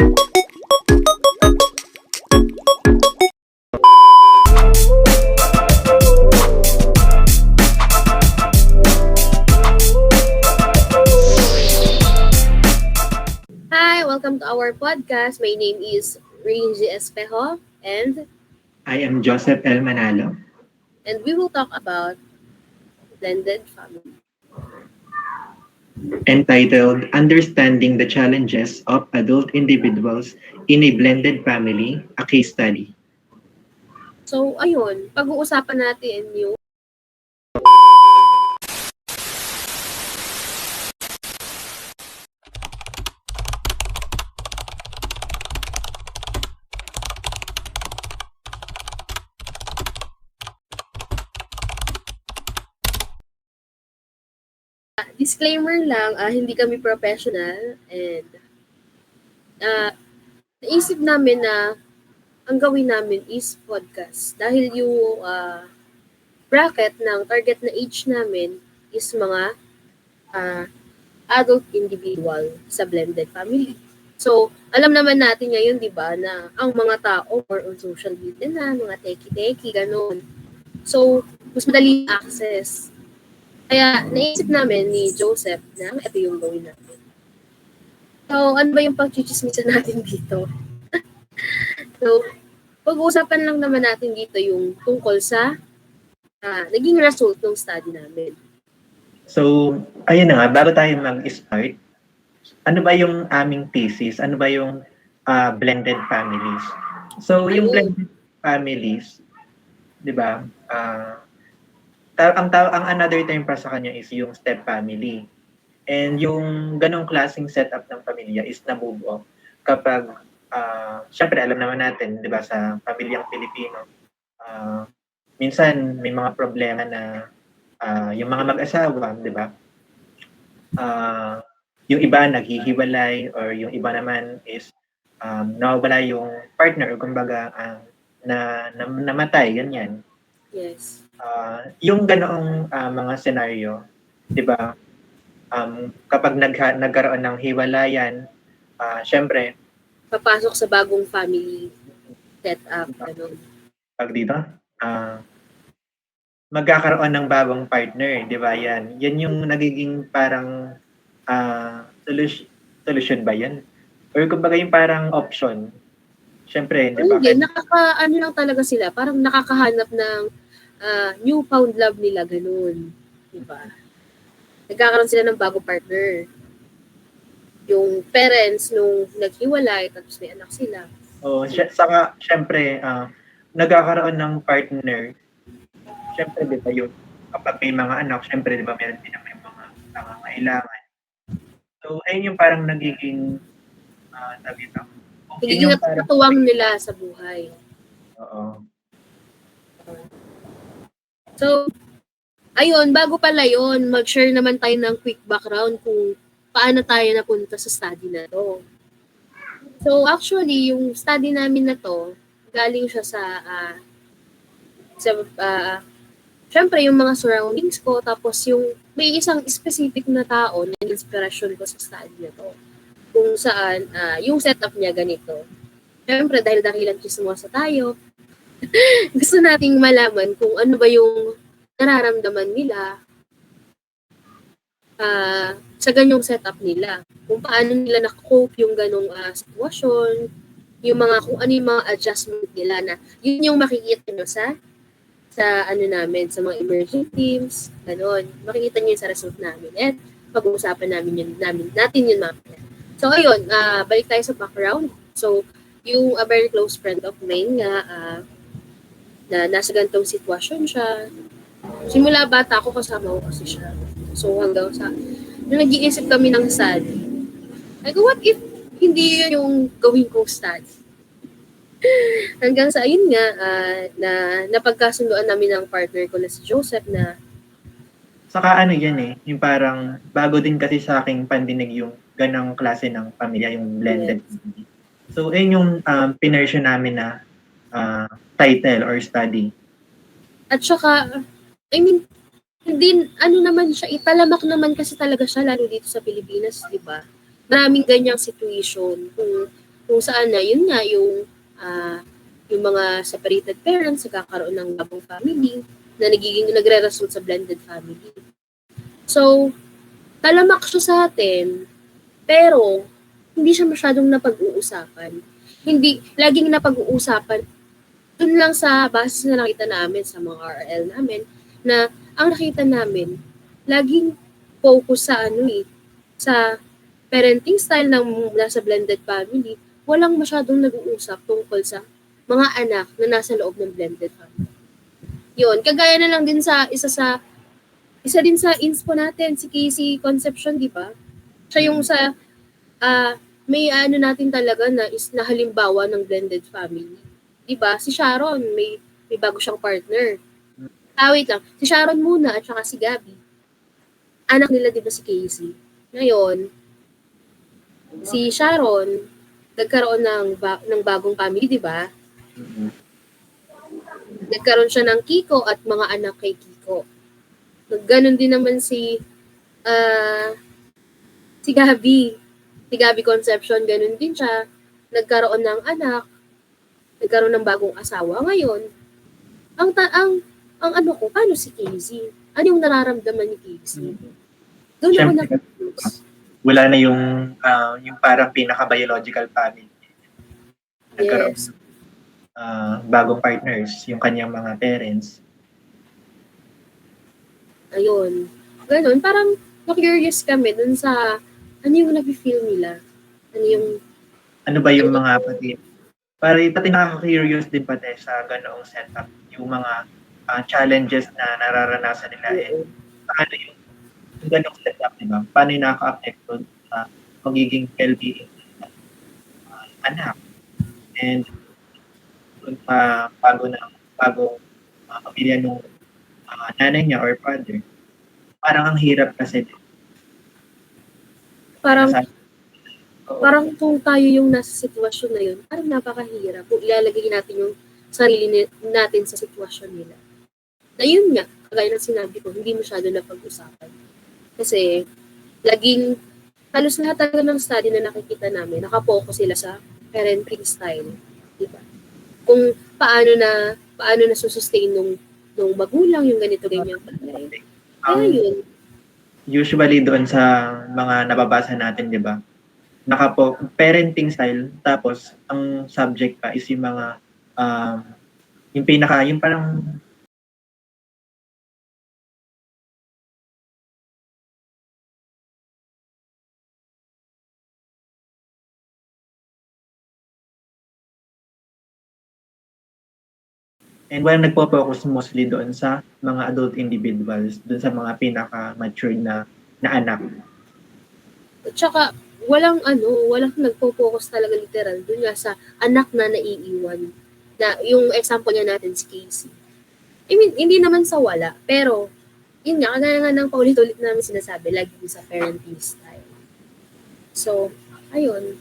Hi, welcome to our podcast. My name is Renji Espejo I am Joseph L. Manalo. and we will talk about blended family. Entitled Understanding the Challenges of Adult Individuals in a Blended Family, a Case Study. So, ayun, pag-uusapan natin yung disclaimer lang, hindi kami professional and naisip namin na ang gawin namin is podcast dahil yung bracket ng target na age namin is mga adult individual sa blended family. So, alam naman natin ngayon, di ba, na ang mga tao more on social media na, mga teki-teki, ganun. So, mas madali access. Kaya, naisip namin ni Joseph na ito yung gawin natin. So, ano ba yung pag-chichismisan natin dito? So, pag-uusapan lang naman natin dito yung tungkol sa naging result ng study namin. So, ayun na nga, bago tayo mag-start, ano ba yung aming thesis? Ano ba yung blended families? So, yung blended families, di ba, ang another term para sa kanya is yung step family. And yung ganong klaseng setup ng pamilya is nabubuo kapag, syempre alam naman natin, di ba, sa pamilyang Pilipino, minsan may mga problema na yung mga mag-asawa, di ba, yung iba naghihiwalay or yung iba naman is nawawala yung partner o kumbaga namatay, ganyan. Yes. Yung ganoong mga scenario, di ba, kapag nagkaroon ng hiwalayan, syempre, Papasok sa bagong family setup. Ganun. pag dito, magkakaroon ng bagong partner, di ba yan? Yan yung nagiging parang solution ba yan? Or kumbaga yung parang option. Syempre, di ba? Hindi, ano lang talaga sila, parang nakakahanap ng newfound love nila, ganun. Di ba? Nagkakaroon sila ng bagong partner. Yung parents nung naghiwalay, tapos may anak sila. Saka, syempre, nagkakaroon ng partner. Syempre, di ba yung kapag may mga anak, syempre, di ba, meron din naman yung mga nangangailangan. So, ayun yung parang nagiging Nagiging katuwang nila sa buhay. Oo. So, ayun, bago pala yun, mag-share naman tayo ng quick background kung paano tayo napunta sa study na to. So, actually, yung study namin na to, galing siya syempre yung mga surroundings ko, tapos yung may isang specific na tao na inspiration ko sa study na to. Kung saan, yung setup niya ganito. Syempre, dahil dakilang chismosa tayo, gusto nating malaman kung ano ba yung nararamdaman nila sa ganyong setup nila. Kung paano nila na-cope yung ganong sitwasyon, kung ano yung mga adjustment nila na yun yung makikita nyo sa ano namin, sa mga emerging teams, ganon. Makikita nyo yun sa result namin. And pag-uusapan natin yun mamaya. So, ayun, balik tayo sa background. So, yung a very close friend of mine nga, na nasa ganitong sitwasyon siya. Simula bata ako, kasama ko kasi siya. So, hanggang nung nag-iisip kami ng study, I go, what if hindi yun yung gawin kong study? Hanggang sa, ayun nga, na napagkasunduan namin ng partner ko na si Joseph na saka ano yan yung parang bago din kasi sa aking pandinig yung ganang klase ng pamilya, yung blended family. So, ayun yung pinersyon namin na title or study. At saka, I mean, hindi, ano naman siya, italamak naman kasi talaga siya, lalo dito sa Pilipinas, di ba? Maraming ganyang situation. Kung kung saan na yun nga yung mga separated parents nagkakaroon ng bagong family na nagre-result sa blended family. So, talamak siya sa atin, pero hindi siya masyadong napag-uusapan. Hindi, laging napag-uusapan dun lang sa basis na nakita namin sa mga RL namin, na ang nakita namin, laging focus sa sa parenting style ng nasa blended family, walang masyadong nag-uusap tungkol sa mga anak na nasa loob ng blended family. Yun, kagaya na lang din sa isa din sa inspo natin, si Casey Concepcion, di ba? Siya yung sa may natin talaga na is na halimbawa ng blended family. 'Di ba? Si Sharon, may bago siyang partner. Wait lang. Si Sharon muna at saka si Gabby. Anak nila 'di ba si Casey? Ngayon, si Sharon nagkaroon ng bagong family, 'di ba? Nagkaroon siya ng Kiko at mga anak kay Kiko. Ganon din naman si Gabby. Si Gabby Concepcion, ganun din siya. Nagkaroon ng anak, nagkaroon ng bagong asawa. Ngayon, paano si Casey? Ano yung nararamdaman ni Casey? Doon ako na-confuse. Wala na yung parang pinaka-biological family. Nagkaroon Yes. bagong partners, yung kanyang mga parents. Ayun. Ganun, parang na-curious kami dun sa ano yung nafe-feel nila. Ano ba yung mga pati nakaka-curious din pati sa ganoong setup, yung mga challenges na nararanasan nila. Paano yung ganoong setup, diba? Paano yung nakaka-apekto sa magiging well-being ng anak? And bagong pamilya nung nanay niya or father. Parang ang hirap kasi. Parang kung tayo yung nasa sitwasyon na yun, parang napakahirap kung ilalagay natin yung sarili natin sa sitwasyon nila. Na yun nga, kagaya ng sinabi ko, hindi masyado napag-usapan. Kasi, halos lahat talaga ng study na nakikita namin, nakapokus sila sa parenting style. Diba? Kung paano na sustain nung magulang yung ganito-ganyan. Kaya yun. Usually doon sa mga nababasa natin, di ba? Parenting style, tapos ang subject pa is yung mga yung parang and walang nagpo-focus mostly doon sa mga adult individuals, doon sa mga pinaka-mature na anak. At saka, walang nagpo-focus talaga literal doon nga sa anak na naiiwan. Na yung example niya natin si Casey. I mean, hindi naman sa wala, pero yun nga, kagaya nga ng paulit-ulit namin sinasabi, lagi sa parenting style. So, ayun.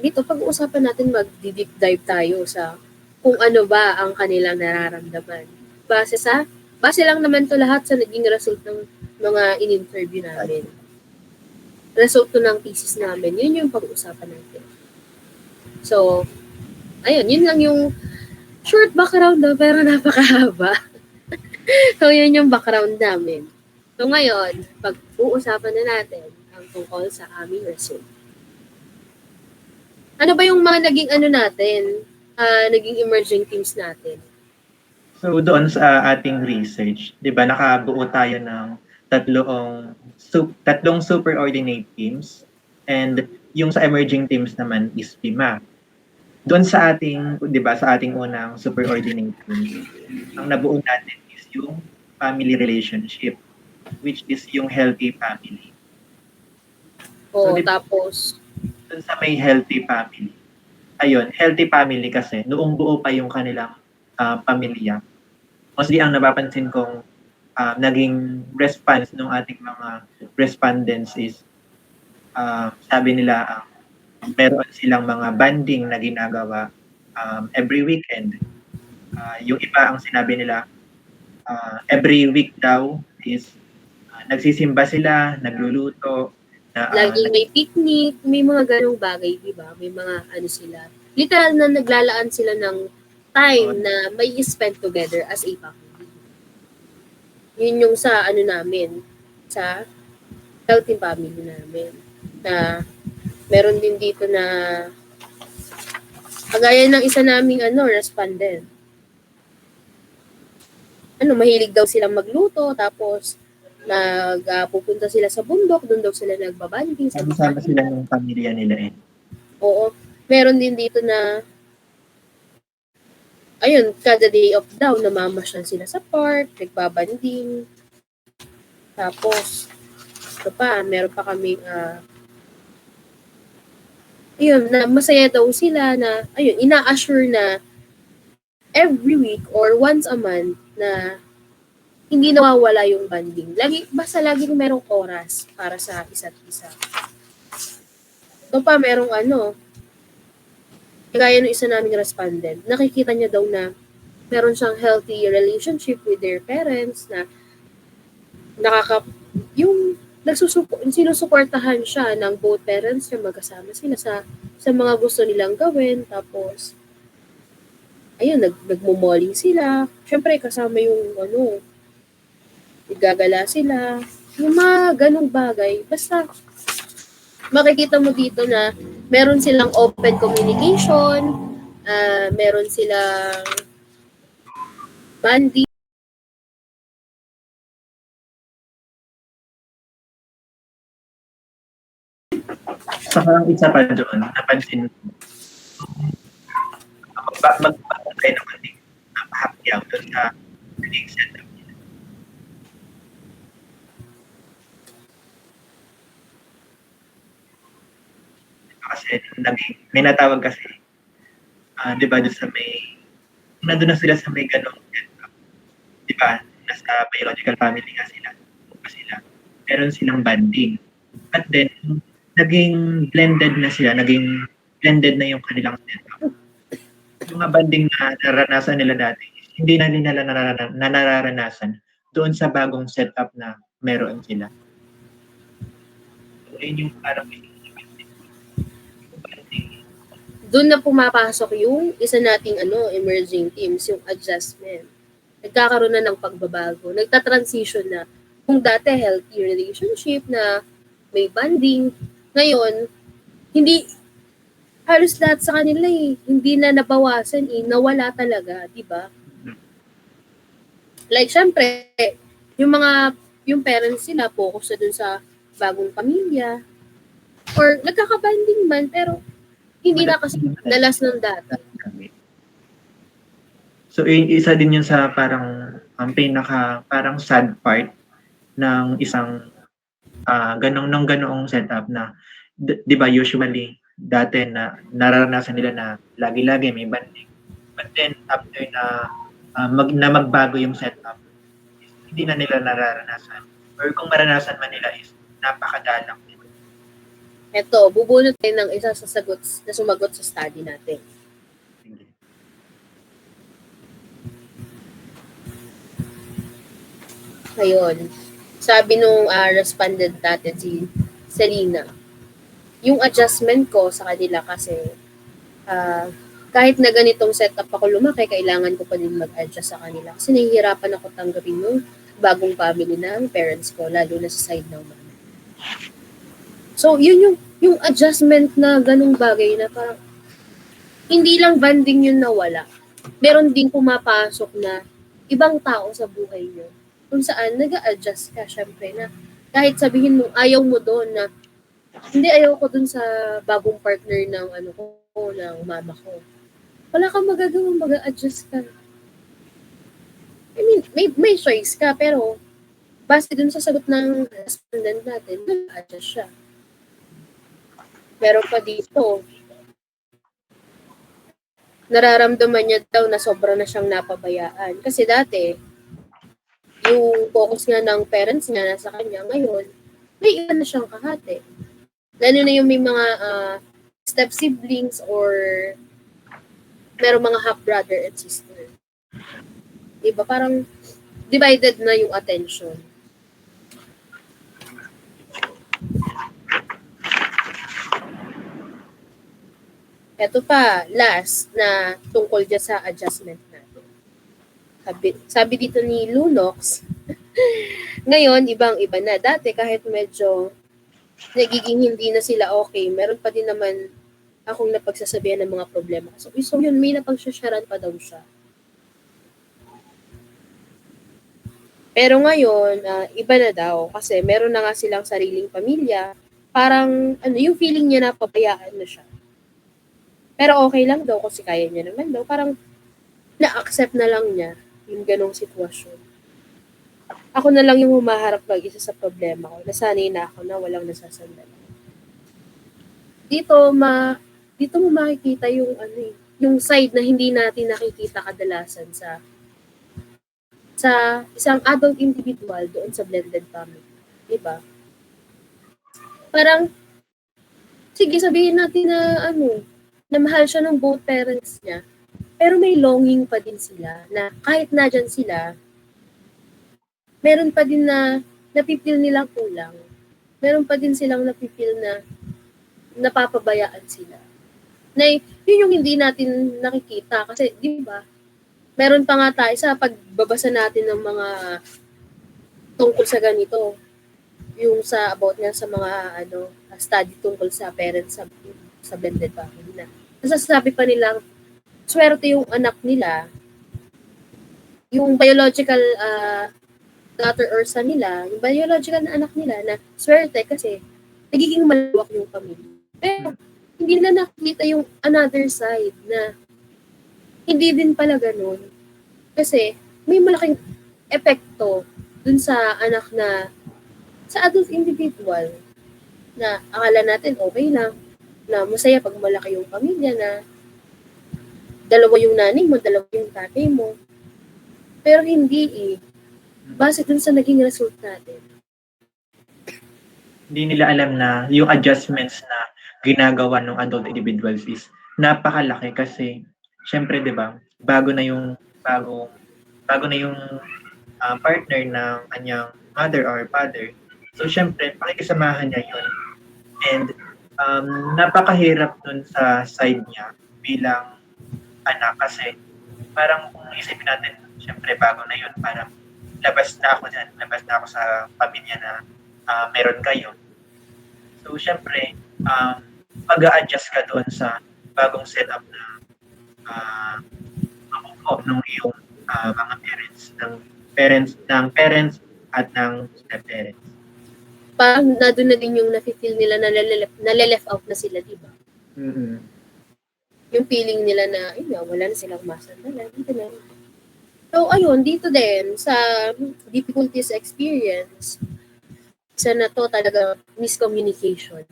Dito, pag-uusapan natin mag-deep dive tayo sa kung ano ba ang kanilang nararamdaman. Base lang naman to lahat sa naging result ng mga in-interview namin. Result to ng thesis namin, yun yung pag-uusapan natin. So, ayun, yun lang yung short background pero napakahaba. So, yun yung background namin. So, ngayon, pag-uusapan na natin ang tungkol sa aming result. Ano ba yung mga naging naging emerging teams natin? So, doon sa ating research, di ba, nakabuo tayo ng tatlong superordinate teams, and yung sa emerging teams naman is 5. Doon sa ating, di ba, sa ating unang superordinate teams, ang nabuo natin is yung family relationship, which is yung healthy family. So, tapos? Doon sa may healthy family. Ayun, healthy family kasi, noong buo pa yung kanilang pamilya. Mostly ang napapansin kong naging response ng ating mga respondents is sabi nila meron silang mga banding na ginagawa every weekend. Yung iba ang sinabi nila every week daw is nagsisimba sila, nagluluto, Laging may picnic, may mga ganong bagay, di ba? May mga ano sila. Literal na naglalaan sila ng time na may spend together as a family. Yun yung sa ano namin, sa healthy family namin. Na meron din dito na kagaya ng isa naming respondent. Mahilig daw silang magluto, tapos pupunta sila sa bundok, doon daw sila nagbabanding. Sama sila ng pamilya nila Oo. Meron din dito na ayun, kada day off daw, namamasyal sila sa park, nagbabanding. Tapos, meron pa kami na masaya daw sila na, ina-assure na every week or once a month na hindi nawawala yung banding. Basta laging merong oras para sa isa't isa. Merong kaya ng isa naming respondent, nakikita niya daw na meron siyang healthy relationship with their parents na sinusuportahan siya ng both parents niya, magkasama sila sa mga gusto nilang gawin. Tapos, nagmumoling sila. Siyempre, kasama yung igagala sila. Yung mga ganong bagay. Basta, makikita mo dito na meron silang open communication, meron silang banding. Saka ang isa pa doon, napansin ko, magpapagay naman din napahapyaw doon sa naging setup nila. Kasi may natawag kasi, di ba, doon sa nandun na sila sa may ganong setup. Di ba, nasa biological family nga sila. Meron silang banding. But then, naging blended na yung kanilang setup. Yung mga banding na naranasan nila dati, hindi na nila nararanasan doon sa bagong setup na meron sila. So, yun yung parang doon na pumapasok yung isa nating emerging teams, yung adjustment. Nagkakaroon na ng pagbabago. Nagta-transition na. Kung dati healthy relationship na may banding, ngayon, hindi, halos lahat sa kanila hindi na nabawasan nawala talaga, di ba? Like, syempre, yung parents sila, focus na dun sa bagong pamilya, or nagkakabanding man, pero hindi na kasi nalas ng data. So, isa din yun sa parang parang sad part ng isang ganoong setup na, di ba, usually, dati na nararanasan nila na lagi-lagi may banding. But then, after na magbago yung setup, hindi na nila nararanasan. Or kung maranasan man nila is napakadalang. Ito, bubunot tayo ng isa sa sumagot sa study natin. Ngayon, sabi nung respondent natin, si Selena, yung adjustment ko sa kanila kasi kahit na ganitong setup ako lumaki, kailangan ko pa din mag-adjust sa kanila. Kasi nahihirapan ako tanggapin yung bagong family ng parents ko, lalo na sa side ng mama. So, yun yung adjustment na ganung bagay na parang hindi lang banding yun nawala. Meron din pumapasok na ibang tao sa buhay nyo kung saan nag-a-adjust ka, syempre, na kahit sabihin mo, ayaw mo doon na hindi, ayaw ko doon sa bagong partner ng ng mama ko. Wala kang magagawang mag-a-adjust ka. I mean, may choice ka, pero base dun sa sagot ng respondent natin, nag-a-adjust siya. Pero pa dito, nararamdaman niya daw na sobra na siyang napabayaan. Kasi dati, yung focus nga ng parents niya nasa kanya, ngayon, may iba na siyang kahati. Lalo na yung may mga step siblings or merong mga half brother and sister. Diba? Parang divided na yung attention. Ito pa, last na tungkol dyan sa adjustment natin. Sabi dito ni Lunox, ngayon, ibang-iba na. Dati, kahit medyo nagiging hindi na sila okay, meron pa din naman akong napagsasabihan ng mga problema. So yun, may napagsasyaran pa daw siya. Pero ngayon, iba na daw kasi meron na nga silang sariling pamilya. Parang, yung feeling niya na pabayaan na siya. Pero okay lang daw kasi kaya niya naman daw. Parang na-accept na lang niya yung ganong sitwasyon. Ako na lang yung humaharap mag-isa sa problema ko. Nasanay na ako na walang nasasandalan. Dito mo makikita yung yung side na hindi natin nakikita kadalasan sa isang adult individual doon sa blended family. Diba? Parang, sige, sabihin natin na na mahal siya ng both parents niya, pero may longing pa din sila na kahit nandyan sila, meron pa din na napipil nilang kulang. Meron pa din silang napipil na napapabayaan sila. Na yun yung hindi natin nakikita kasi, di ba, meron pa nga tayo sa pagbabasa natin ng mga tungkol sa ganito, yung sa about nga sa mga study tungkol sa parents sa blended family na nasasabi pa nila swerte yung anak nila, yung biological daughter or son nila, yung biological na anak nila na swerte kasi nagiging malawak yung pamilya. Pero hindi nila nakikita yung another side na hindi din pala ganun. Kasi may malaking epekto dun sa anak na sa adult individual na akala natin okay lang, na masaya pag malaki yung pamilya na dalawa yung nanay mo, dalawa yung tatay mo. Pero hindi eh. Base dun sa naging result natin. Hindi nila alam na yung adjustments na ginagawa ng adult individuals is napakalaki kasi syempre 'di ba bago na yung partner ng kanyang mother or father. So syempre pakikisamahan niya yun. And napakahirap nun sa side niya bilang anak kasi parang kung isipin natin syempre bago na yun, parang labas na ako sa pamilya na meron kayo. So, syempre, mag-a-adjust ka doon sa bagong setup na mabubuo ng iyong mga parents at ng step-parents. Parang doon na din yung nafe-feel nila na nale-left out na sila, di ba? Mm-hmm. Yung feeling nila na, wala na silang masandalan, dito na. So, ayun, dito din, sa difficulties experience, isa na to talaga miscommunication.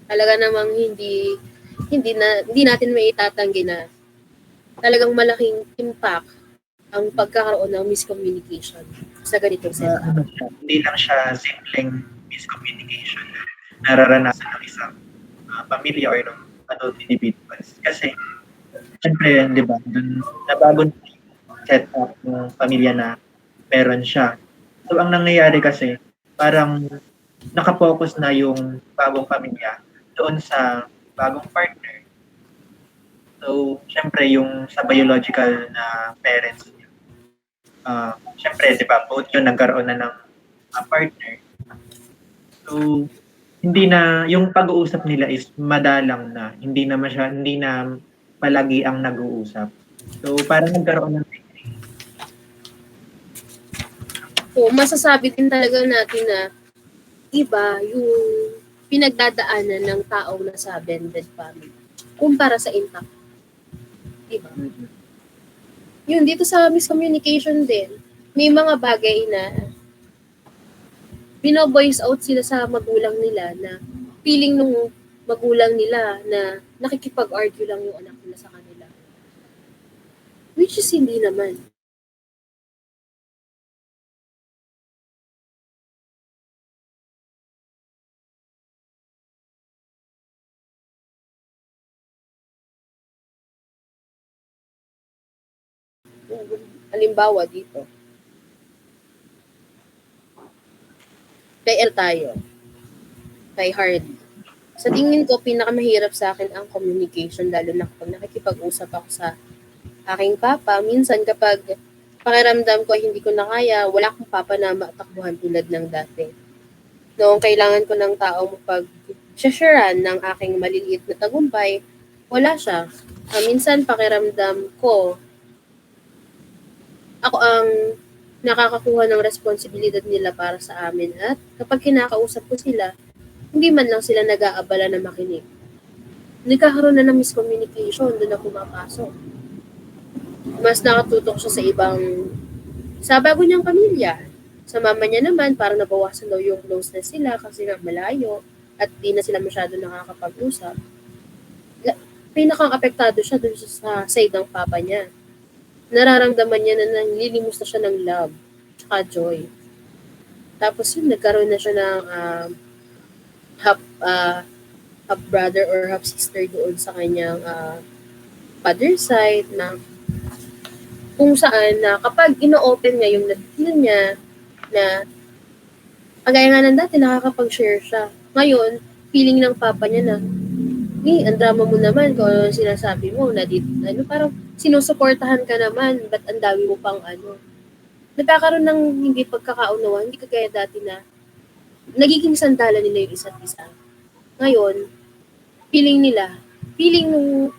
Talaga namang hindi natin maitatanggi na talagang malaking impact ang pagkakaroon ng miscommunication sa ganitong setup. Hindi lang siya simpleng miscommunication na nararanasan ng isang pamilya or ng adult individuals. Kasi, syempre, di ba, dun nabago na yung setup ng pamilya na meron siya. So, ang nangyayari kasi, parang nakapokus na yung bagong pamilya doon sa bagong partner. So, syempre, yung sa biological na parents niya, syempre, di ba, both yun nagkaroon na ng partner. So, hindi na, yung pag-uusap nila is madalang na, hindi na palagi ang nag-uusap. So, parang nagkaroon ng So, masasabi din talaga natin na iba yung pinagdadaanan ng taong nasa blended family kumpara sa intact. Diba? Mm-hmm. Yun, dito sa miscommunication din, may mga bagay na bino-voice out sila sa magulang nila na feeling nung magulang nila na nakikipag-argue lang yung anak nila sa kanila. Which is hindi naman. Halimbawa dito. Kay El tayo. Kay Hardy. Sa tingin ko, pinakamahirap sa akin ang communication, lalo na kapag nakikipag-usap ako sa aking papa. Minsan kapag pakiramdam ko ay hindi ko na kaya, wala akong papa na matakbuhan tulad ng dati. Noong kailangan ko ng taong mapag-sharean ng aking maliliit na tagumpay, wala siya. Minsan pakiramdam ko, ako ang nakakakuha ng responsibilidad nila para sa amin, at kapag kinakausap ko sila, hindi man lang sila nag-aabala na makinig. Nagkakaroon na ng miscommunication, doon na pumapasok. Mas nakatutok siya sa bago niyang pamilya. Sa mama niya naman, parang nabawasan daw yung closeness sila kasi nga malayo at di na sila masyado nakakapag-usap. Pinakang apektado siya dun sa side ng papa niya. Nararamdaman niya na nanglilimus na siya ng love tsaka joy. Tapos yun, nagkaroon na siya ng half brother or half sister doon sa kanyang father side, na kung saan na kapag ino-open niya yung feel niya na kagaya nga ng dati nakakapag-share siya. Ngayon, feeling ng papa niya na, ang drama mo naman kung ano sinasabi mo, na parang sinusuportahan ka naman, ba't ang dami mo pang Nagkakaroon ng hindi pagkakaunawan, hindi kagaya dati na nagiging sandalan nila yung isa't isa. Ngayon, feeling nung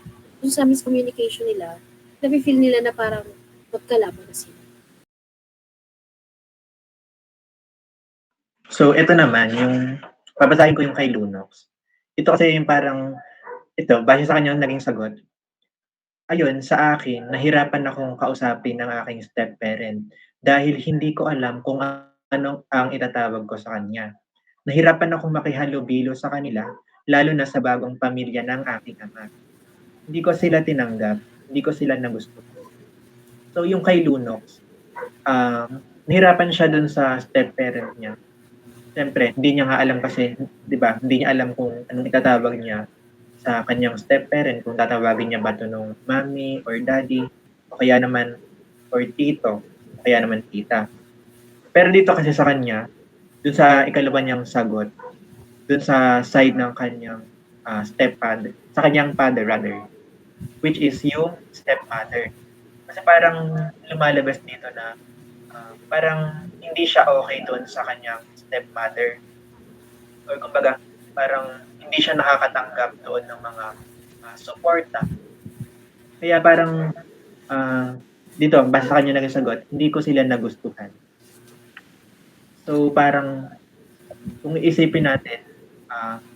sa miscommunication nila, nafe-feel nila na parang magkalaban na sila. So, ito naman, babasahin ko yung kay Lunox. Ito kasi yung parang, base sa kanyang naging sagot. Ayun, sa akin, nahirapan akong kausapin ng aking step-parent dahil hindi ko alam kung ano ang itatawag ko sa kanya. Nahirapan akong makihalubilo sa kanila, lalo na sa bagong pamilya ng aking ama. Hindi ko sila tinanggap, hindi ko sila nagustuhan. So, yung kay Lunox, nahirapan siya dun sa step-parent niya. Siyempre, hindi niya nga alam kasi, di ba, hindi niya alam kung anong itatawag niya sa kanyang step-parent, kung tatawagin niya ba ito nung mommy or daddy, o kaya naman, or tito, o kaya naman tita. Pero dito kasi sa kanya, dun sa ikalawa niyang sagot, dun sa side ng kanyang stepfather, sa kanyang father rather, which is yung stepmother. Kasi parang lumalabas dito na parang hindi siya okay doon sa kanyang stepmother. Or kumbaga, parang hindi siya nakakatanggap doon ng mga suporta. Kaya parang dito, basta sa kanya naging sagot, hindi ko sila nagustuhan. So parang kung iisipin natin,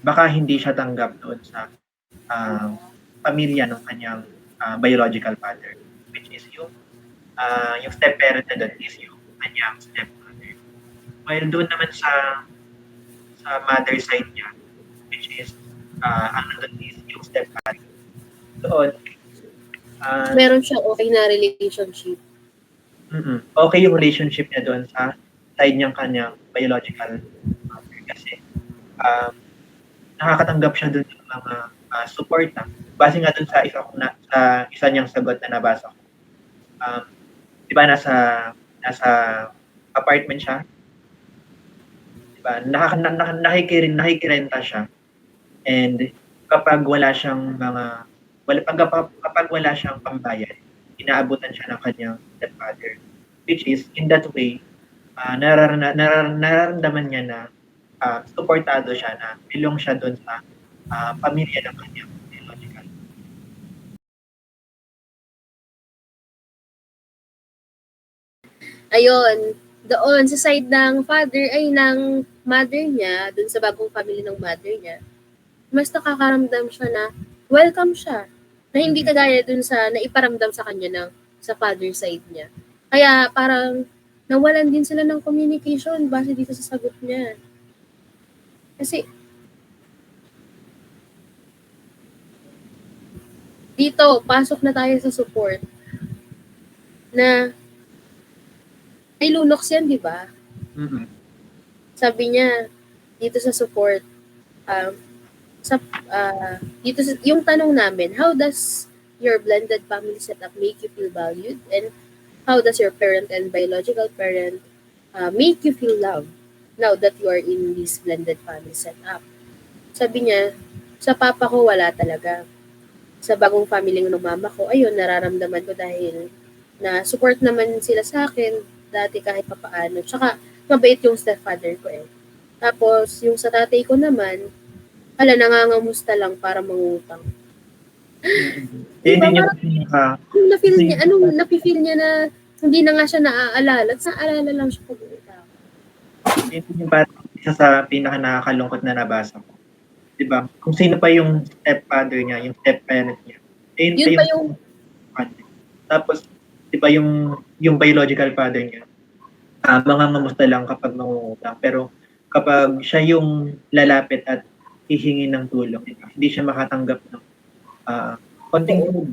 baka hindi siya tanggap doon sa pamilya ng kanyang biological father, which is yung step-parent na doon is yung kanyang stepmother. While doon naman sa mother side niya, which is ang nandun is yung stepfather. Doon, meron siyang okay na relationship. Okay yung relationship niya doon sa side niyang kanyang biological mother kasi nakakatanggap siya doon ng mga suporta. Base nga doon sa isa niyang sagot na nabasa ko. Di ba nasa apartment siya? Di ba? Nakikirenta siya. And kapag wala siyang kapag wala siyang pambayad, inaabutan siya ng kanyang stepfather. Which is, in that way, nararamdaman niya na suportado siya, na belong siya doon sa pamilya ng kanyang biological. Ayun, doon sa side ng ng mother niya, doon sa bagong family ng mother niya, mas nakakaramdam siya na welcome siya. Na hindi kagaya dun sa naiparamdam sa kanya sa father side niya. Kaya parang nawalan din sila ng communication base dito sa sagot niya. Kasi dito, pasok na tayo sa support na ay Lunox yan, di ba? Sabi niya, dito sa support, yung tanong namin, how does your blended family setup make you feel valued? And how does your parent and biological parent make you feel loved now that you are in this blended family setup? sabi niya, sa papa ko wala talaga. Sa bagong family ng mama ko, ayun, nararamdaman ko dahil na support naman sila sa akin dati kahit papaano. Tsaka, mabait yung stepfather ko eh. Tapos, yung sa tatay ko naman, nangangamusta lang para mangutang. Yun Diba, din yung parang kung na-feel niya, napi-feel niya na hindi na nga siya naaalala, at naaalala lang siya pag-uutang. yun din yung parang isa sa pinaka nakakalungkot na nabasa ko. Diba? Kung sino pa yung stepfather niya, yung step-parent niya. Yun pa yung tapos, diba yung biological father niya, mangangamusta lang kapag mangungutang. Pero kapag siya yung lalapit at hihingi ng tulong, diba? Hindi siya makatanggap ng konting tulong.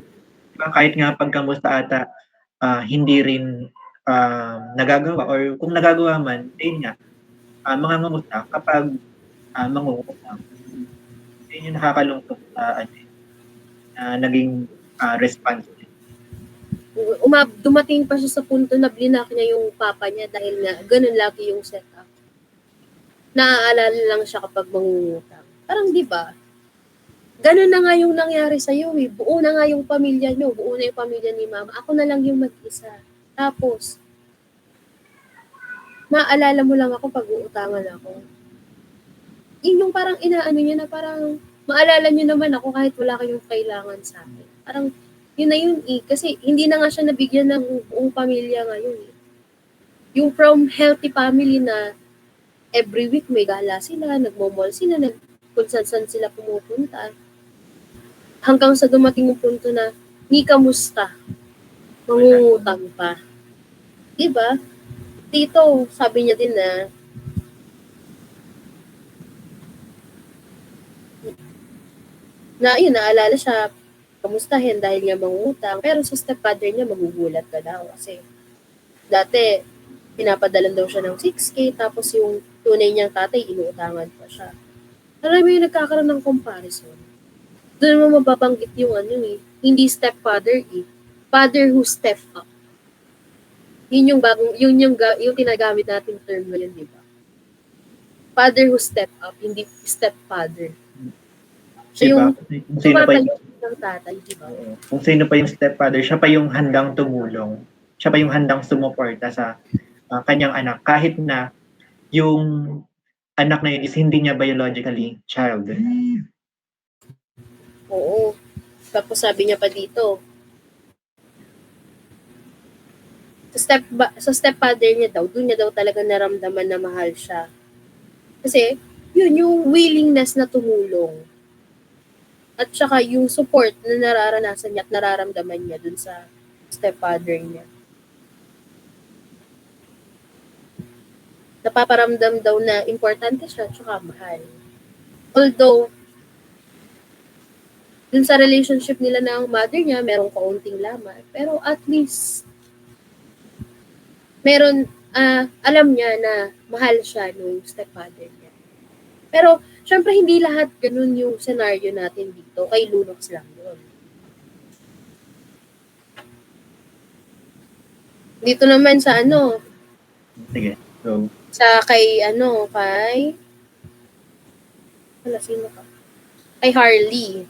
Diba? Kahit nga pagkamusta ata, hindi rin nagagawa or kung nagagawa man, ayun nga, mangangamusta kapag mangungutang. Yun yung nakakalungkot na naging response niya. Dumating pa siya sa punto na blinak niya yung papa niya dahil nga ganun lagi yung setup. Naaalala lang siya kapag mangungutang. Parang di ba? Ganun na nga yung nangyari sa iyo eh. Buo na nga yung pamilya niyo, buo na yung pamilya ni mama. Ako na lang yung mag-isa. Tapos, maaalala mo lang ako pag uutangan ako. Yun yung parang inaano niya na parang maalala niyo naman ako kahit wala kayong kailangan sa akin. Parang yun na yun eh. Kasi hindi na nga siya nabigyan ng buong pamilya ngayon eh. Yung from healthy family na every week may gala sila, nagmo-mall sila, kung saan sila pumupunta. Hanggang sa dumating yung punto na, ni kamusta? Mangungutang pa. Diba? Dito, sabi niya din na yun, naalala siya, kamustahin dahil nga mangungutang. Pero sa stepfather niya, magugulat ka daw. Kasi, dati, pinapadalan daw siya ng 6K, tapos yung tunay niyang tatay, inuutangan pa siya. Alam mo yung nagkakaroon ng comparison. Doon mo mababanggit yung hindi stepfather eh. Father who step up. Yun yung yung tinagamit natin term ngayon, di ba? Father who step up, hindi stepfather. Siya diba? Yung tumatayo ng tatay, di ba? Kung sino pa yung stepfather, siya pa yung handang tumulong. Siya pa yung handang sumuporta sa kanyang anak. Kahit na yung anak na yun is hindi niya biologically child. Oo. Tapos sabi niya pa dito, sa stepfather niya daw, doon niya daw talaga naramdaman na mahal siya. Kasi, yun yung willingness na tumulong. At saka yung support na nararanasan niya at nararamdaman niya dun sa stepfather niya. Napaparamdam daw na importante siya at saka mahal. Although, dun sa relationship nila ng mother niya, merong kaunting laman. Pero at least, alam niya na mahal siya nung stepfather niya. Pero, syempre, hindi lahat ganun yung scenario natin dito. Kay Lunox lang yun. Dito naman sa Sige. So, sino ka? Kay Harley.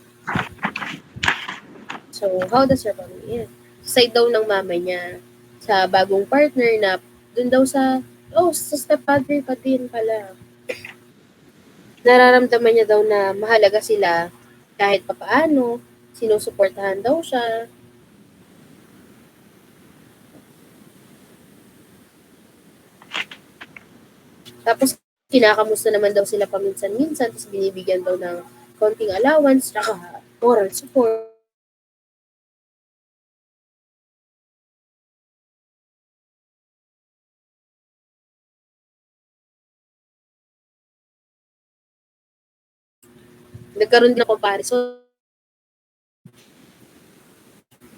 So, how does your family end? Side daw ng mama niya sa bagong partner na dun daw sa stepfather pa din pala. Nararamdaman niya daw na mahalaga sila kahit papaano, sinusuportahan daw siya. Tapos, kinakamusta naman daw sila paminsan-minsan, tapos binibigyan daw ng konting allowance, tsaka moral support. Nagkaroon din ng comparison.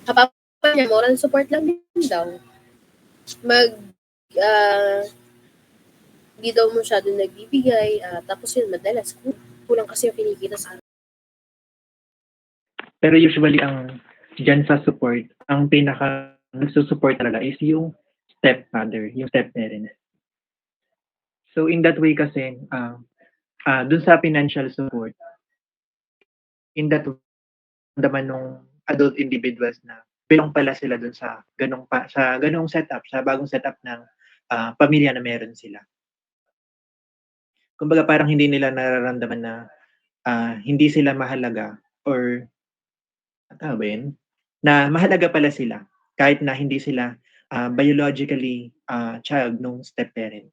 Kapapa niya, moral support lang din daw. Hindi daw masyado nagbibigay, tapos yun, madalas, kulang kasi yung kinikita sa akin. Pero usually, dyan sa support, ang pinaka nagsusupport talaga is yung stepfather, yung step-parent. So, in that way kasi, dun sa financial support, in that naman nung adult individuals na belong pala sila dun sa ganong setup, sa bagong setup ng pamilya na meron sila. Kumbaga parang hindi nila nararamdaman na hindi sila mahalaga or tama ba yun? Na mahalaga pala sila kahit na hindi sila biologically child nung step parent.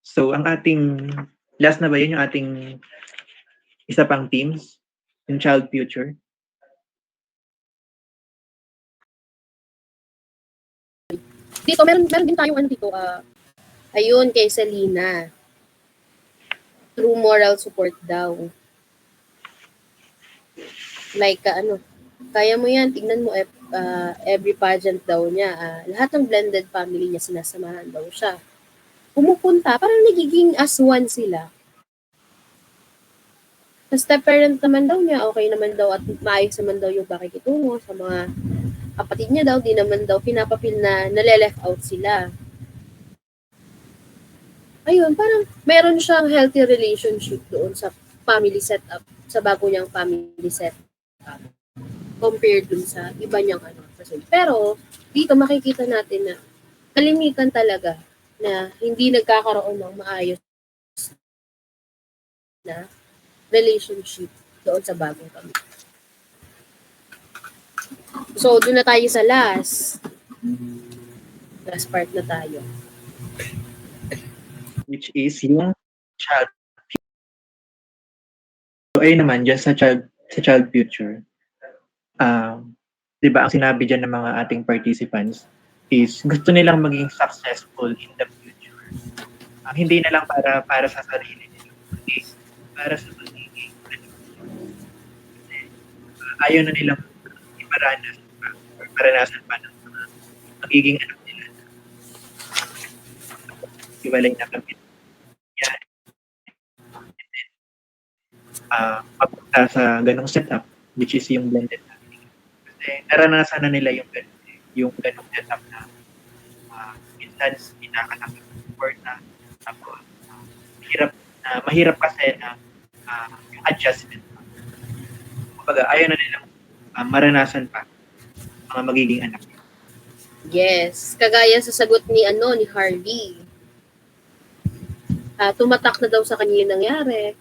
So ang ating last na ba yun yung ating isa pang themes, yung child future? Dito, meron din tayong ano dito, ayun, kay Selena. True moral support daw. Like, kaya mo yan, tignan mo, every pageant daw niya, lahat ng blended family niya, sinasamahan daw siya. Pumupunta, parang nagiging as one sila. Sa step parent naman daw niya, okay naman daw at maayos naman daw yung pakikitungo sa mga kapatid niya daw, di naman daw pinapapil na nale-left out sila. Ayun, parang meron siyang healthy relationship doon sa family setup, sa bago niyang family setup compared dun sa iba niyang Pero, dito makikita natin na kalimitan talaga na hindi nagkakaroon ng maayos na relationship doon sa bagong pamilya. So, doon na tayo sa last part na tayo. Which is yung child future. So, ayun naman, dyan sa child future, di ba ang sinabi dyan ng mga ating participants is gusto nilang maging successful in the future. Hindi na lang para sa sarili nila, kundi para sa magiging ayaw na nilang maranasan pa ng mga magiging anak nila. Iwalay na kami. Yan. Papunta sa ganong setup, which is yung blended family. Kasi naranasan na nila yung ganong setup na minsan kinakanak or na tapos mahirap kasi na yung adjustment. Kumbaga, ayaw na nilang maranasan pa mga magiging anak. Yes, kagaya sa sagot ni Harvey. Tumatak na daw sa kanya yung nangyari.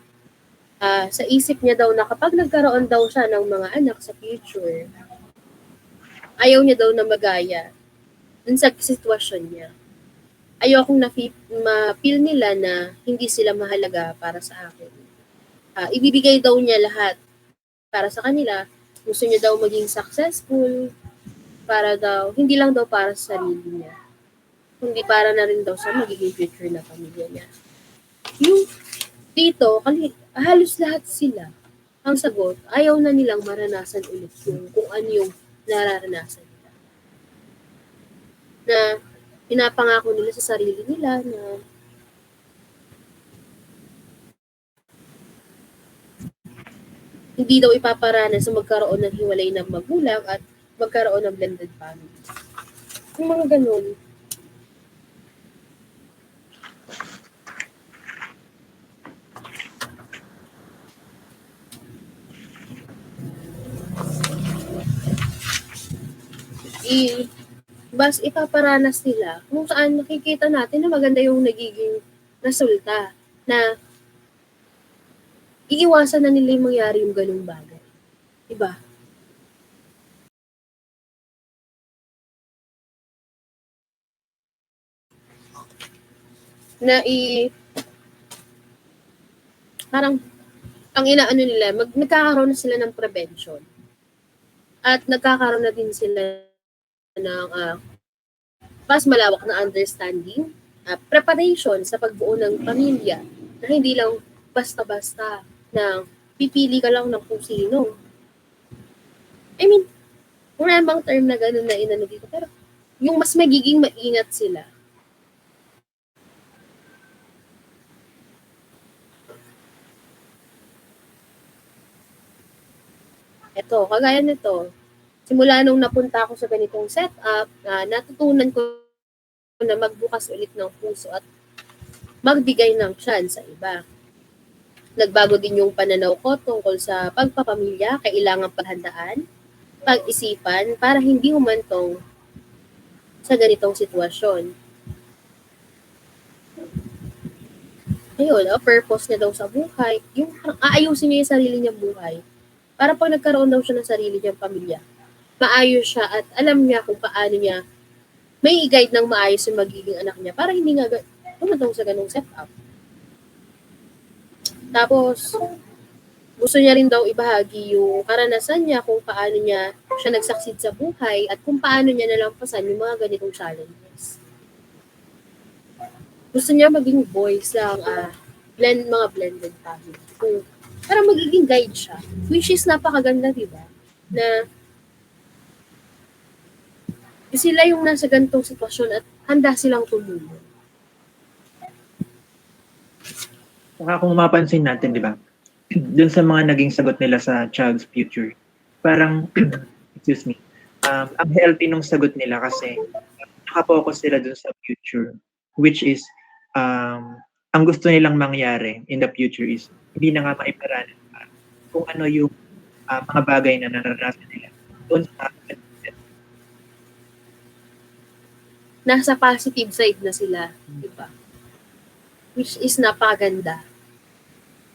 Sa isip niya daw na kapag nagkaroon daw siya ng mga anak sa future, ayaw niya daw na magaya dun sa sitwasyon niya. Ayaw akong ma-feel nila na hindi sila mahalaga para sa akin. Ibibigay daw niya lahat para sa kanila. Gusto niya daw maging successful, para daw, hindi lang daw para sa sarili niya, kundi para na rin daw sa magiging future na pamilya niya. Yung dito, halos lahat sila, ang sagot, ayaw na nilang maranasan ulit yung kung ano yung nararanasan nila. Na pinapangako nila sa sarili nila na hindi daw ipaparanas sa magkaroon ng hiwalay ng magulang at magkaroon ng blended family. Yung mga ganun. Bas ipaparanas nila kung saan nakikita natin na maganda yung nagiging resulta na iiwasan na nila yung mangyari yung ganung bagay. Diba? Na parang ang inaano nila, nagkakaroon na sila ng prevention. At nagkakaroon na din sila ng mas malawak na understanding, preparation sa pagbuo ng pamilya na hindi lang basta-basta na pipili ka lang ng kung sino. I mean, wala bang term na gano'n na inano dito, pero yung mas magiging maingat sila. Ito, kagaya nito, simula nung napunta ako sa ganitong setup, natutunan ko na magbukas ulit ng puso at magbigay ng chance sa iba. Nagbago din yung pananaw ko tungkol sa pagpapamilya, kailangang paghandaan, pag-isipan para hindi humantong sa ganitong sitwasyon. Ayun, purpose niya daw sa buhay, yung aayusin niya yung sarili niyang buhay. Para pag nagkaroon daw siya ng sarili niyang pamilya, maayos siya at alam niya kung paano niya may i-guide ng maayos yung magiging anak niya para hindi nga tumutong sa ganung setup. Tapos, gusto niya rin daw ibahagi yung karanasan niya kung paano niya siya nagsucceed sa buhay at kung paano niya nalampasan yung mga ganitong challenges. Gusto niya maging voice ng mga blended family. Para magiging guide siya. Which is napakaganda, diba? Na sila yung nasa ganitong sitwasyon at handa silang tumulong. Saka kung mapansin natin, di ba? Dun sa mga naging sagot nila sa child's future, parang, excuse me, ang healthy nung sagot nila kasi nakapokus sila dun sa future, which is, ang gusto nilang mangyari in the future is hindi na nga maiparanan pa kung ano yung mga bagay na naranasan nila doon sa nasa positive side na sila, di ba? Which is napakaganda.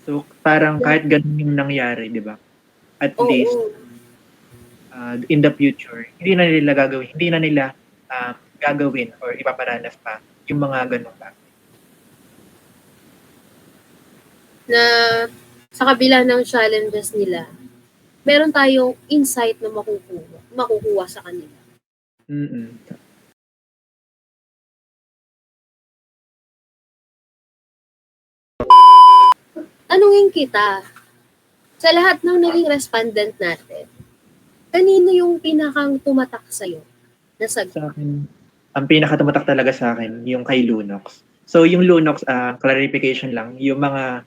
So, parang kahit ganun yung nangyari, di ba? At least, in the future, hindi na nila gagawin or ipaparanas pa yung mga ganun pa. Na sa kabila ng challenges nila, meron tayong insight na makukuha sa kanila. Tanungin kita, sa lahat ng naging respondent natin, kanino yung pinakang tumatak sa'yo na sagot? Sa akin, ang pinaka-tumatak talaga sa akin, yung kay Lunox. So, yung Lunox, clarification lang, yung mga,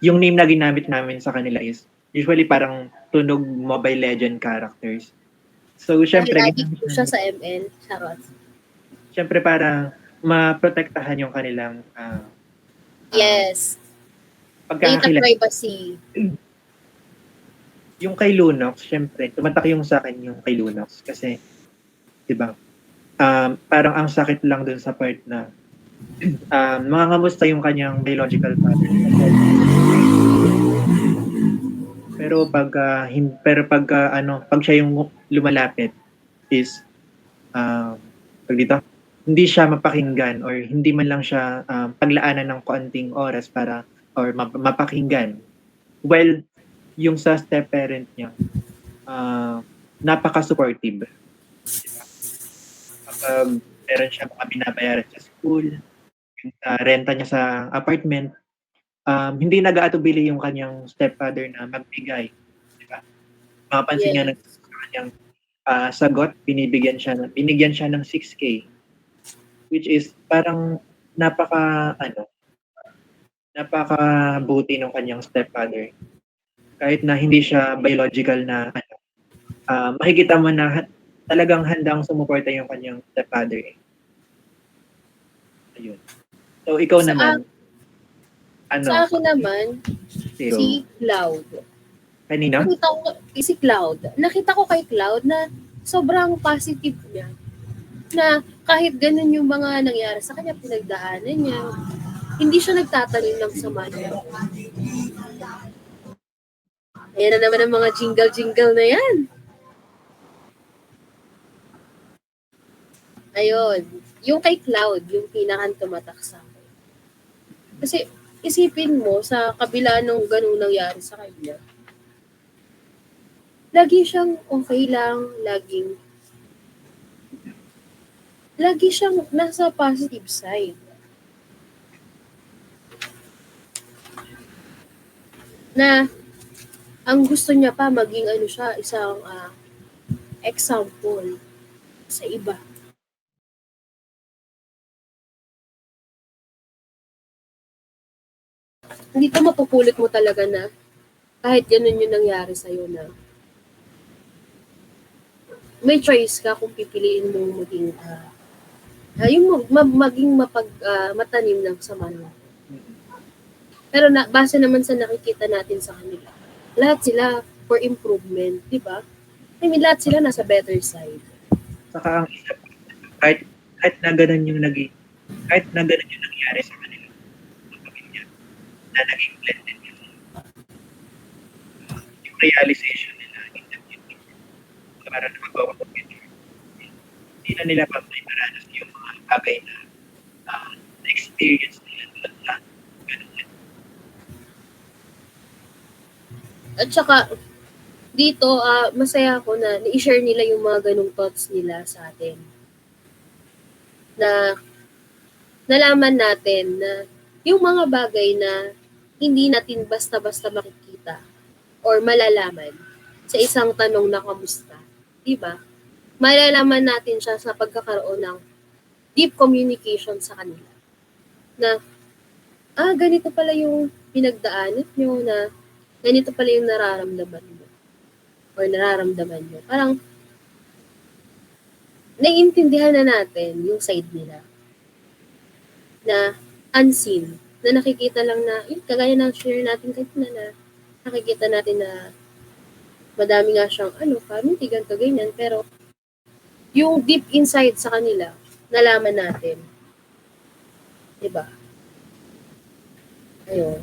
yung name na ginamit namin sa kanila is, usually parang tunog Mobile Legend characters. So, syempre, lagi ko siya sa ML, charot. Syempre, para maprotektahan yung kanilang yes. Data privacy. Yung kay Lunox, syempre, tumatak yung sa akin yung kay Lunox kasi, di ba, parang ang sakit lang dun sa part na mga kamusta yung kanyang biological father. Pero pag siya yung lumalapit is hindi siya mapakinggan or hindi man lang siya paglaanan ng konting oras para or mapakinggan. Well, yung sa step parent niya, napaka-supportive. Diba? Kapag meron siya mga binabayaran sa school, yung renta niya sa apartment, hindi nag-aatubili yung kanyang stepfather na magbigay. Diba? Mapapansin niya na sa kanyang sagot, binigyan siya ng 6K, which is parang napaka-buti ng kanyang stepfather. Kahit na hindi siya biological na makikita mo na talagang handang sumuporta yung kanyang stepfather. Ayun. So, ikaw naman, sa akin naman, si Cloud. Kanina? Si Cloud. Nakita ko kay Cloud na sobrang positive niya. Na kahit ganun yung mga nangyari sa kanya, pinagdaanan niya, hindi siya nagtatanim ng sama niya. Ayan na naman ang mga jingle-jingle na yan. Ayun. Yung kay Cloud, yung pinakang tumatak sa akin. Kasi isipin mo, sa kabila nung ganun nangyari sa kanya, lagi siyang okay lang, lagi siyang nasa positive side. Na ang gusto niya pa maging isang example sa iba. Hindi to mapupulot mo talaga na kahit ganun yung nangyari sa'yo na may choice ka kung pipiliin mong maging yung maging matanim ng samahan. Pero base naman sa nakikita natin sa kanila, lahat sila for improvement, di ba? I mean, lahat sila nasa better side. Saka ang isa, kahit na ganun yung nangyari sa kanila, na naging blended yung realization nila in the future, para na magpapagpapit, hindi na nila maranas yung mga bagay na na-experience nila doon na ganun. At saka, dito, masaya ako na i-share nila yung mga ganong thoughts nila sa atin. Na nalaman natin na yung mga bagay na hindi natin basta-basta makikita or malalaman sa isang tanong na kamusta. Diba? Malalaman natin siya sa pagkakaroon ng deep communication sa kanila. Na, ganito pala yung pinagdaanan nyo, na ganito pala yung nararamdaman mo. Or nararamdaman nyo. Parang, naiintindihan na natin yung side nila. Na unseen. Na nakikita lang na, kagaya ng share natin kanina na nakikita natin na madami nga siyang community, ganito, ganyan. Pero, yung deep inside sa kanila, nalaman natin. Diba? Ayun.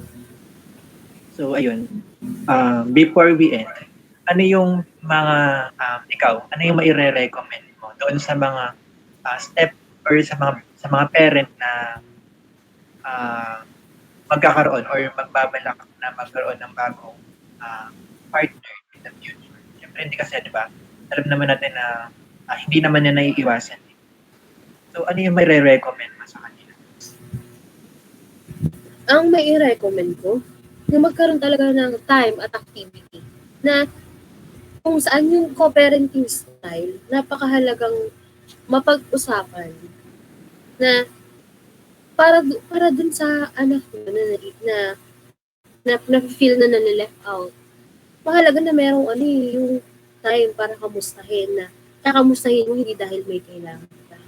So, ayun. Before we end, ano yung mga, ikaw, ano yung maire-recommend mo doon sa mga step or sa mga parent na magkakaroon or magbabalak na magkaroon ng bagong partner in the future? Siyempre, hindi kasi, di ba? Alam naman natin na hindi naman yan naiiwasan. So, ano yung maire-recommend mo sa kanila? Ang mai-recommend ko, na magkaroon talaga ng time at activity na kung saan yung co-parenting style, napakahalagang mapag-usapan na para dun sa anak mo na feel na nalileft out. Mahalaga na merong yung time para kamustahin na kakamustahin mo hindi dahil may kailangan ka.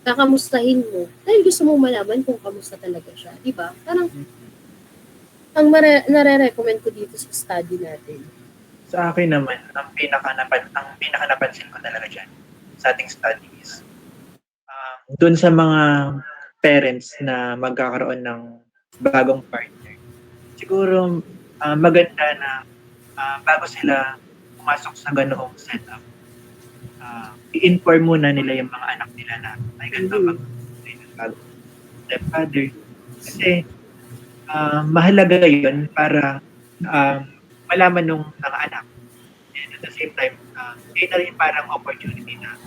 Kakamustahin mo dahil gusto mong malaman kung kamusta talaga siya. Diba? Parang ang nare-recommend ko dito sa study natin. Sa akin naman, ang pinaka napansin ko talaga dyan sa ating study is doon sa mga parents na magkakaroon ng bagong partner. Siguro maganda na bago sila pumasok sa ganoong setup, i-inform muna nila yung mga anak nila na ay ganito bagong stepfather. Kasi mahalaga yun para malaman ng mga anak. And at the same time, kayo na rin parang opportunity na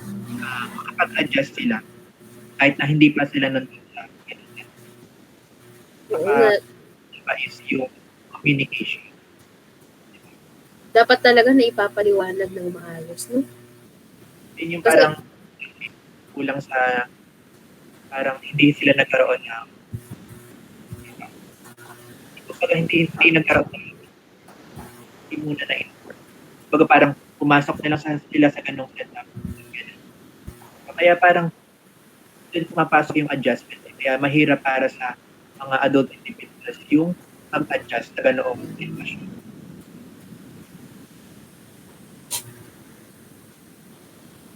makapag-adjust sila kahit na hindi pa sila nandun sa internet. Diba is yung communication. Dapat talaga na ipapaliwanag ng maayos, no? Yun yung parang kulang sa parang hindi sila nagkaroon ng hindi nagkaroon ng hindi muna na-inform. Baga parang pumasok na lang sila sa ganong setup. Kaya parang dun pumapasok yung adjustment. Kaya mahirap para sa mga adult individuals yung mag-adjust sa ganoong sitwasyon.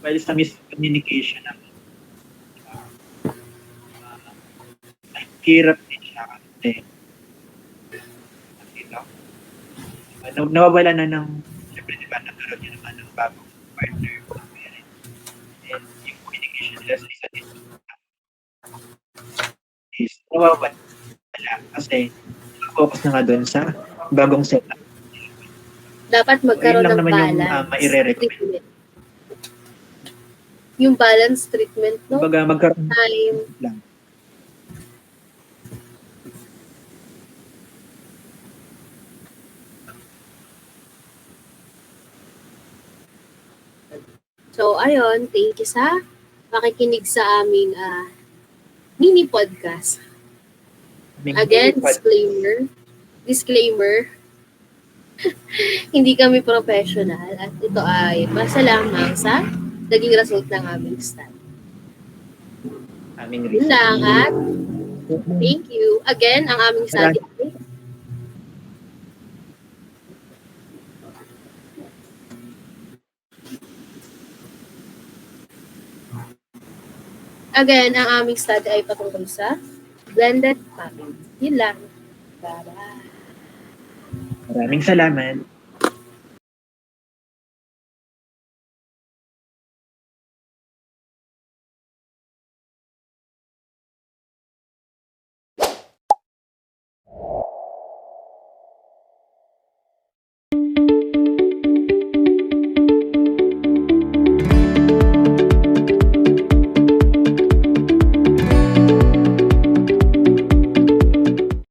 Well, sa miscommunication naman, hirap din siya kasi nawawala na ng siyempre diba nagkaroon niya naman ng bagong partner o parent. And yung communication nila sa isa't isa is nawawala kasi focus na nga doon sa bagong setup. Dapat magkaroon ng balance. Yung balance treatment, no? Kumbaga magkaroon time lang. So, ayun, thank you sa makikinig sa aming mini podcast. Again, disclaimer, hindi kami professional at ito ay basta lamang sa naging result ng aming study. aming Yun lang research. at thank you. Again, ang aming study. Again, ang aming study ay patungkol sa blended family. Yun lang. Bye-bye. Maraming salamat.